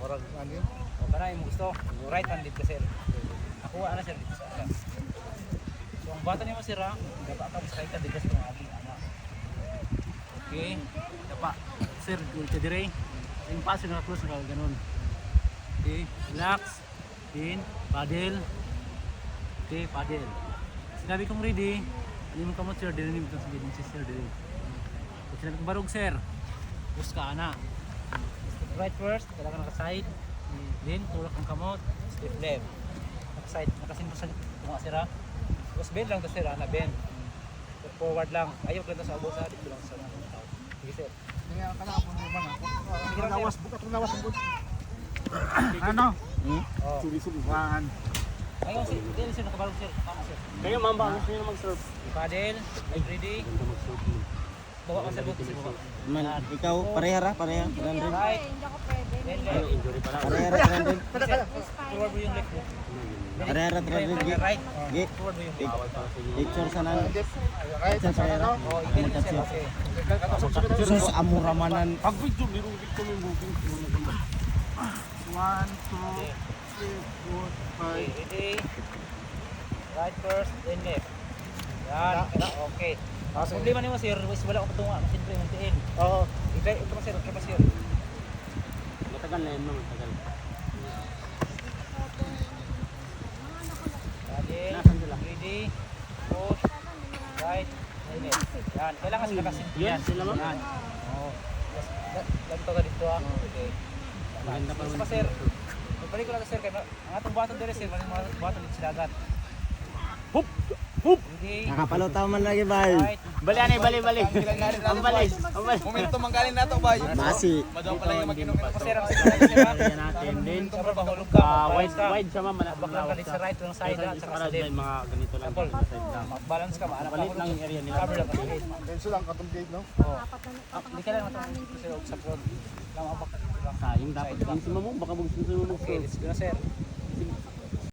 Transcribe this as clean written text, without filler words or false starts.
Murag ano? O kana imong gusto. Right handed ka sir. Ako ana sir dito sa alas. So ang bata nimo sir ha, dapat ka sa ka digas tong agi ana. Okay. Dapat sir dito dire. Yung pass na close ka ganun. Okay, relax. Pin, paddle. Okay, paddle. Sinabi kong ready. Hindi mo kamot sir, dili mo sa bidding sir dili. Kung sinabi kong barog sir, push ka ana. Step right first, wala ka naka-side. Then, tulak ang kamot, step left. Naka-side, nakasin sa tunga sir ha. Tapos bend lang to sir ha, na bend. Step forward lang. Ayaw ka lang sa abo sa dito lang sa mga tao. Sige sir. Kaya kana ako naman ako. Nawas buka to nawas ang ano? Oh. Suri-suruhan. Ngayon sir, dili sir nakabarog sir. Tama sir. Kayo ma'am ba gusto niyo mag-surf? Paddle, ready. Ganda mag-surf. Bawa ka sir, buti sir bawa. Man, ikaw pareha pareha 300. Right, Hindi ako pwede. then Ay, left. injury pala. Pareha 300. Forward mo yung left mo. Pareha 300 gi. Right. Gi. Forward mo yung left. Bawal para sa inyo. Picture sa nan. Right sa ano? Oh, igen din sir. Okay. Sus amuramanan. Pag video, birong video mo yung booking. 1 2 3 Okay, 4 5. ready. Right first, then left. Yan, okay. Problema nimo sir, wala ko patunga, siyempre muntiin. Oo. Ito pa sir, okay pa sir. Matagal na yun ma'am, matagal. Paddle, Nasaan sila? ready, push, right, then left. Yan, kailangan sila kasi Yun, sila ma'am? Yan. Oo. Ganito ka dito ah. Okay. Maganda pa Isa pa sir. Pagbalik ko lang sir, kaya ang atong baton dire sir, maling mga baton dito sa dagat. Hup! Hup! Ready, Nakapalutaw man lagi bal. right, Bali, anay, bali, bali. Ang balis. Ang balis. Momentum ang galing nato bay. Masi. Madaw pa lang yung makinom pa sir, ang sir sir ha. Kaya natin din. Siyempre mahulog ka, Wide, mag-balance ka. wide siya ma'am. Baklang ka din sa right lang side at saka sa left. Mga ganito lang. Sample, Sa side lang. mag-balance ka, maanap Palit lang yung area nila. Cover lang kasi. Denso lang katong gate no. Oo. Hindi ka lang matulog dito sir, sa front. Lang ang bakit lang. Sayang dapat din si mamo. Baka bugsin sa mamo. Okay, let's go na sir.